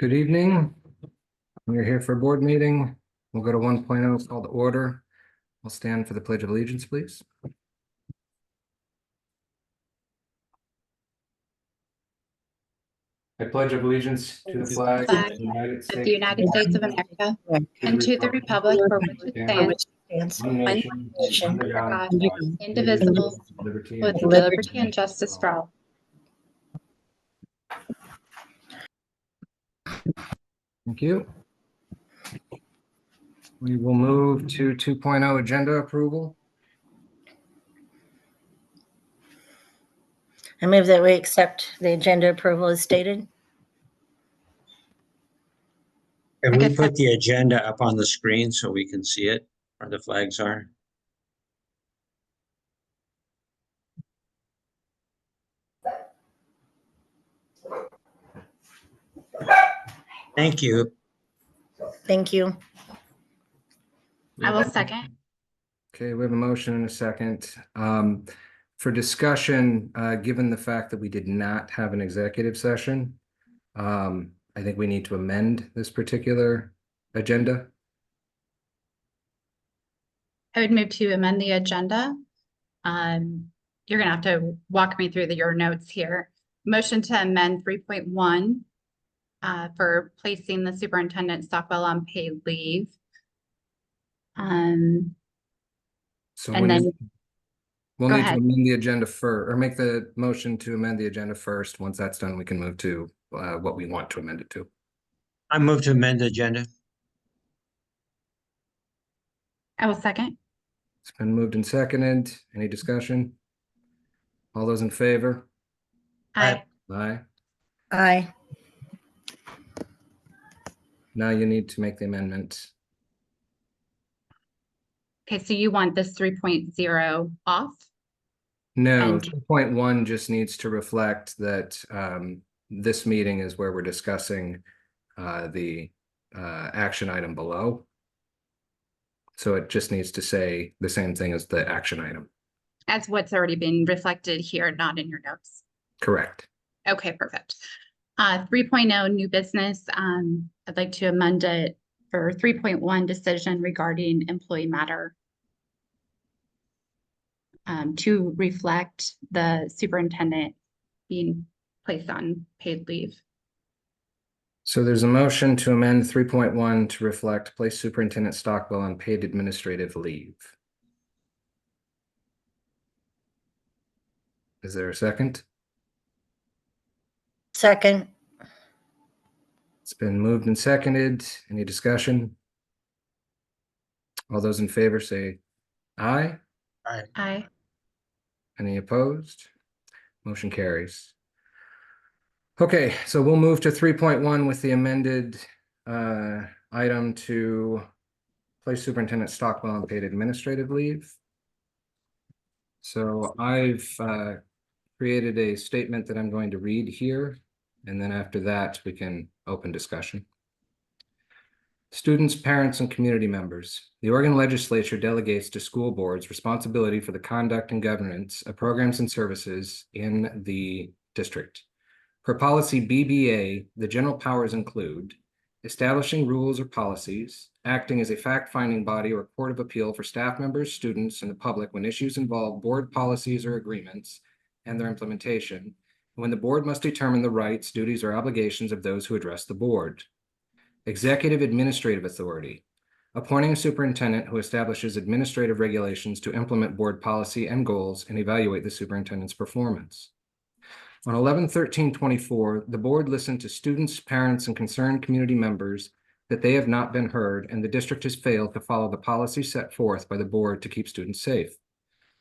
Good evening. We're here for a board meeting. We'll go to 1.0 called to order. We'll stand for the Pledge of Allegiance, please. I pledge allegiance to the flag of the United States of America and to the republic for which it stands, one nation, under God, indivisible, with liberty and justice for all. Thank you. We will move to 2.0 agenda approval. I move that we accept the agenda approval as stated. Can we put the agenda up on the screen so we can see it where the flags are? Thank you. Thank you. I will second. Okay, we have a motion and a second. For discussion, given the fact that we did not have an executive session, I think we need to amend this particular agenda. I would move to amend the agenda. You're going to have to walk me through your notes here. Motion to amend 3.1 for placing the superintendent Stockwell on paid leave. So And then we'll go need to ahead. amend the agenda first, or make the motion to amend the agenda first. Once that's done, we can move to what we want to amend it to. I move to amend the agenda. I will second. It's been moved and seconded. Any discussion? All those in favor? Aye. Aye. Aye. Now you need to make the amendment. Okay, so you want this 3.0 off? No, And- 2.1 just needs to reflect that this meeting is where we're discussing the action item below. So it just needs to say the same thing as the action item. As what's already been reflected here, not in your notes. Correct. Okay, perfect. 3.0 new business. I'd like to amend it for 3.1 decision regarding employee matter to reflect the superintendent being placed on paid leave. So there's a motion to amend 3.1 to reflect place Superintendent Stockwell on paid administrative leave. Is there a second? Second. It's been moved and seconded. Any discussion? All those in favor say aye. Aye. Any opposed? Motion carries. Okay, so we'll move to 3.1 with the amended item to place Superintendent Stockwell on paid administrative leave. So I've created a statement that I'm going to read here, and then after that we can open discussion. Students, parents, and community members, the Oregon Legislature delegates to school boards responsibility for the conduct and governance of programs and services in the district. Per policy BBA, the general powers include establishing rules or policies, acting as a fact-finding body or court of appeal for staff members, students, and the public when issues involve board policies or agreements and their implementation, when the board must determine the rights, duties, or obligations of those who address the board. Executive administrative authority, appointing a superintendent who establishes administrative regulations to implement board policy and goals and evaluate the superintendent's performance. On 11/13/24, the board listened to students, parents, and concerned community members that they have not been heard, and the district has failed to follow the policy set forth by the board to keep students safe.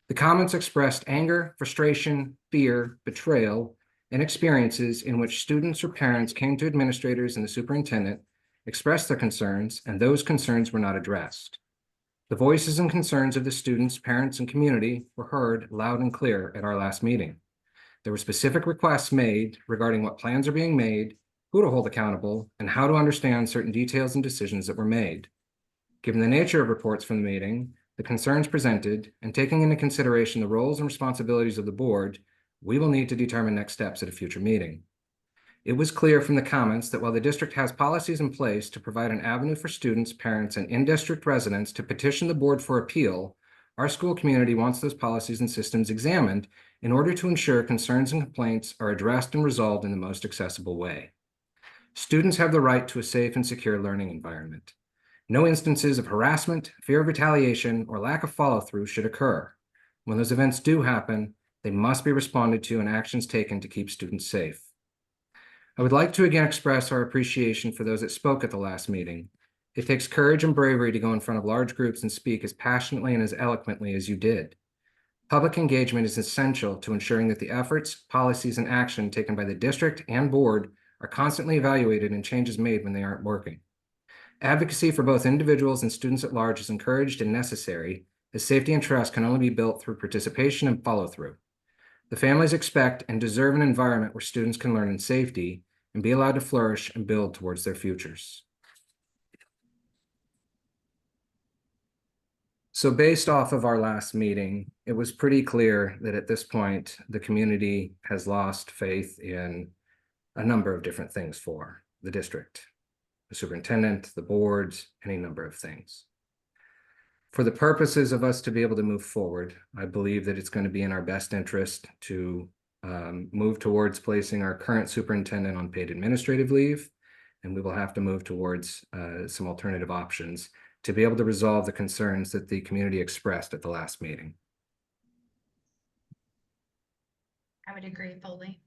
The comments expressed anger, frustration, fear, betrayal, and experiences in which students or parents came to administrators and the superintendent, expressed their concerns, and those concerns were not addressed. The voices and concerns of the students, parents, and community were heard loud and clear at our last meeting. There were specific requests made regarding what plans are being made, who to hold accountable, and how to understand certain details and decisions that were made. Given the nature of reports from the meeting, the concerns presented, and taking into consideration the roles and responsibilities of the board, we will need to determine next steps at a future meeting. It was clear from the comments that while the district has policies in place to provide an avenue for students, parents, and in-district residents to petition the board for appeal, our school community wants those policies and systems examined in order to ensure concerns and complaints are addressed and resolved in the most accessible way. Students have the right to a safe and secure learning environment. No instances of harassment, fear of retaliation, or lack of follow-through should occur. When those events do happen, they must be responded to and actions taken to keep students safe. I would like to again express our appreciation for those that spoke at the last meeting. It takes courage and bravery to go in front of large groups and speak as passionately and as eloquently as you did. Public engagement is essential to ensuring that the efforts, policies, and action taken by the district and board are constantly evaluated and changes made when they aren't working. Advocacy for both individuals and students at large is encouraged and necessary, as safety and trust can only be built through participation and follow-through. The families expect and deserve an environment where students can learn in safety and be allowed to flourish and build towards their futures. So based off of our last meeting, it was pretty clear that at this point, the community has lost faith in a number of different things for the district, the superintendent, the boards, any number of things. For the purposes of us to be able to move forward, I believe that it's going to be in our best interest to move towards placing our current superintendent on paid administrative leave, and we will have to move towards some alternative options to be able to resolve the concerns that the community expressed at the last meeting. I would agree fully.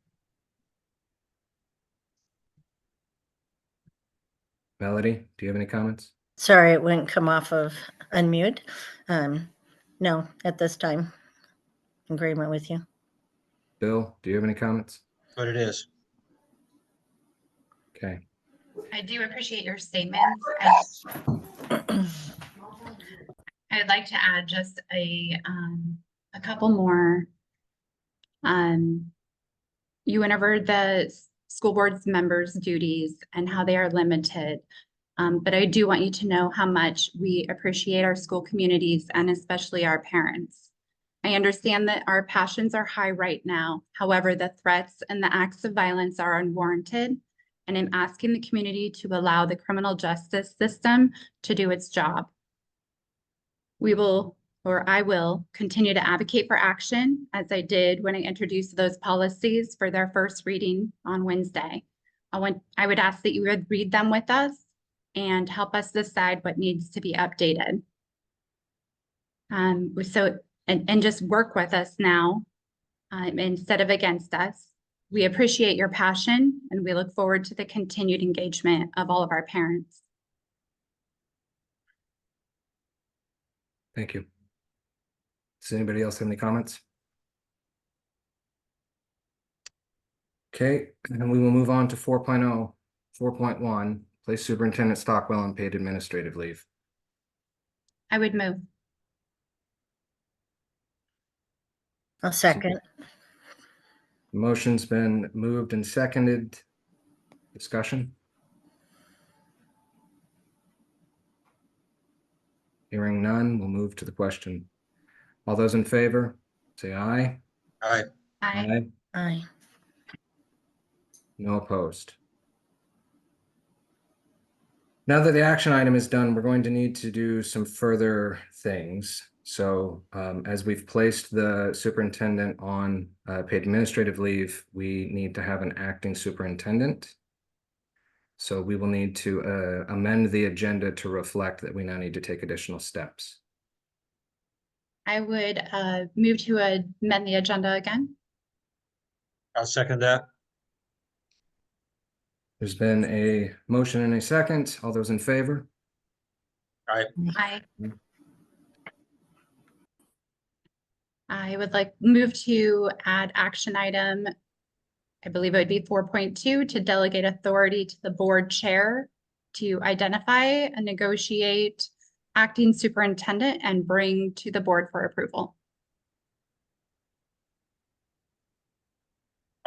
Melody, do you have any comments? Sorry, it wouldn't come off of unmute. No, at this time. Agreement with you. Bill, do you have any comments? What it is. Okay. I do appreciate your statements. I'd like to add just a couple more. You went over the school board's members' duties and how they are limited. But I do want you to know how much we appreciate our school communities and especially our parents. I understand that our passions are high right now. However, the threats and the acts of violence are unwarranted. And I'm asking the community to allow the criminal justice system to do its job. I will continue to advocate for action as I did when I introduced those policies for their first reading on Wednesday. I would ask that you would read them with us and help us decide what needs to be updated. And just work with us now instead of against us. We appreciate your passion and we look forward to the continued engagement of all of our parents. Thank you. Does anybody else have any comments? Okay, and then we will move on to 4.0, 4.1, place Superintendent Stockwell on paid administrative leave. I would move. I'll second. Motion's been moved and seconded. Discussion? Hearing none, we'll move to the question. All those in favor, say aye. Aye. Aye. Aye. No opposed. Now that the action item is done, we're going to need to do some further things. So as we've placed the superintendent on paid administrative leave, we need to have an acting superintendent. So we will need to amend the agenda to reflect that we now need to take additional steps. I would move to amend the agenda again. I'll second that. There's been a motion and a second. All those in favor? Aye. Aye. I would move to add action item, I believe it would be 4.2, to delegate authority to the board chair to identify and negotiate acting superintendent and bring to the board for approval.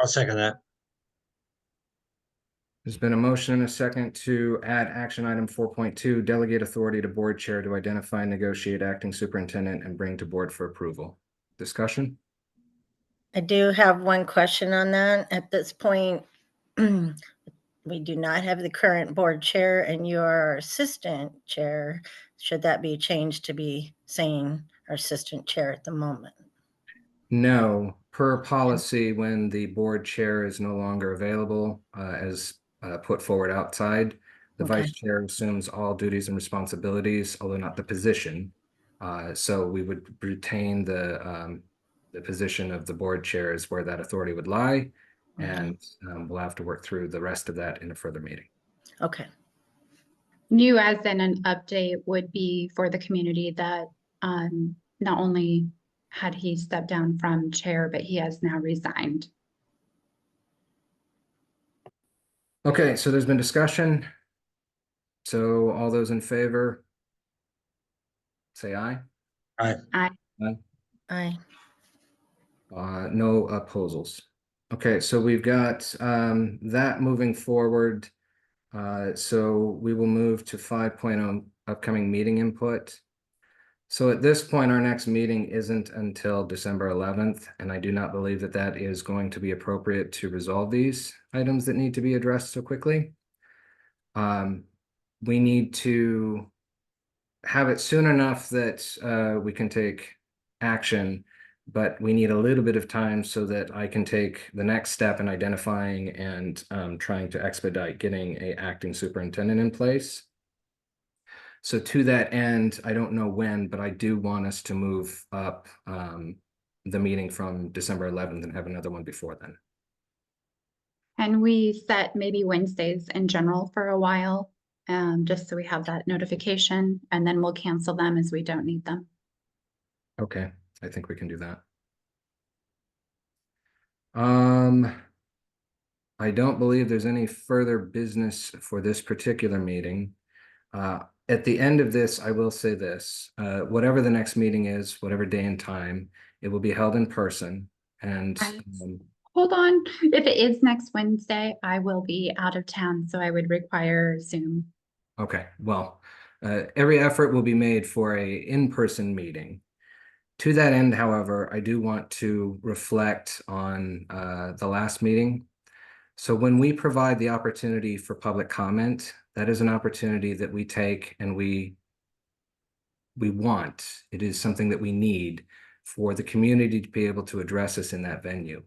I'll second that. There's been a motion and a second to add action item 4.2, delegate authority to board chair to identify and negotiate acting superintendent and bring to board for approval. Discussion? I do have one question on that. At this point, We do not have the current board chair and you are our assistant chair. Should that be changed to be saying our assistant chair at the moment? No, per policy, when the board chair is no longer available, as put forward outside, the Okay. vice chair assumes all duties and responsibilities, although not the position. So we would retain the position of the board chair is where that authority would lie. Okay. And we'll have to work through the rest of that in a further meeting. Okay. New as in an update would be for the community that not only had he stepped down from chair, but he has now resigned. Okay, so there's been discussion. So all those in favor, say aye. Aye. Aye. Aye. No opposals. Okay, so we've got that moving forward. So we will move to 5.0 upcoming meeting input. So at this point, our next meeting isn't until December 11th, and I do not believe that that is going to be appropriate to resolve these items that need to be addressed so quickly. We need to have it soon enough that we can take action, but we need a little bit of time so that I can take the next step in identifying and trying to expedite getting an acting superintendent in place. So to that end, I don't know when, but I do want us to move up the meeting from December 11th and have another one before then. And we set maybe Wednesdays in general for a while, just so we have that notification, and then we'll cancel them as we don't need them. Okay, I think we can do that. I don't believe there's any further business for this particular meeting. At the end of this, I will say this, whatever the next meeting is, whatever day and time, it will be held in person. And Hold on, if it is next Wednesday, I will be out of town, so I would require Zoom. okay, well, every effort will be made for a in-person meeting. To that end, however, I do want to reflect on the last meeting. So when we provide the opportunity for public comment, that is an opportunity that we take and we want. It is something that we need for the community to be able to address us in that venue.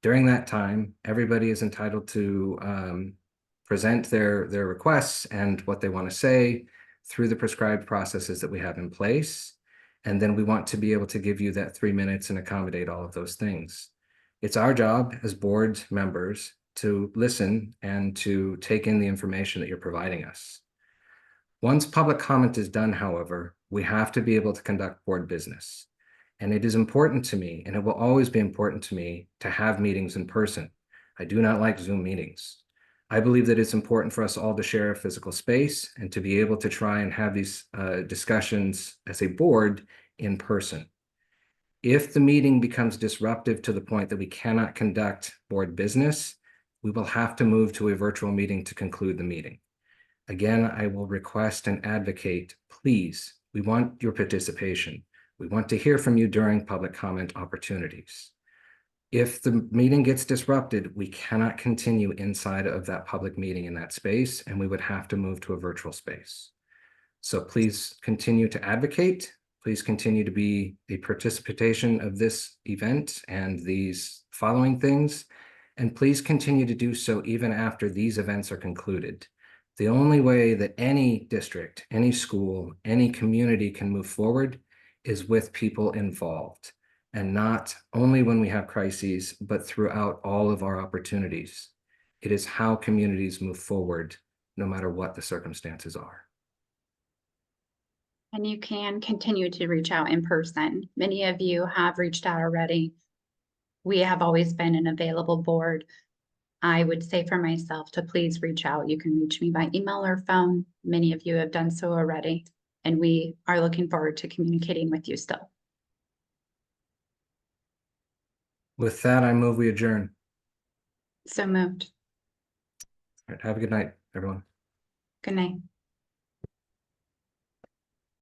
During that time, everybody is entitled to present their requests and what they want to say through the prescribed processes that we have in place. And then we want to be able to give you that 3 minutes and accommodate all of those things. It's our job as board members to listen and to take in the information that you're providing us. Once public comment is done, however, we have to be able to conduct board business. And it is important to me, and it will always be important to me, to have meetings in person. I do not like Zoom meetings. I believe that it's important for us all to share a physical space and to be able to try and have these discussions as a board in person. If the meeting becomes disruptive to the point that we cannot conduct board business, we will have to move to a virtual meeting to conclude the meeting. Again, I will request and advocate, please, we want your participation. We want to hear from you during public comment opportunities. If the meeting gets disrupted, we cannot continue inside of that public meeting in that space, and we would have to move to a virtual space. So please continue to advocate. Please continue to be a participation of this event and these following things. And please continue to do so even after these events are concluded. The only way that any district, any school, any community can move forward is with people involved, and not only when we have crises, but throughout all of our opportunities. It is how communities move forward, no matter what the circumstances are. And you can continue to reach out in person. Many of you have reached out already. We have always been an available board. I would say for myself to please reach out. You can reach me by email or phone. Many of you have done so already, and we are looking forward to communicating with you still. With that, I move we adjourn. So moved. All right, have a good night, everyone. Good night.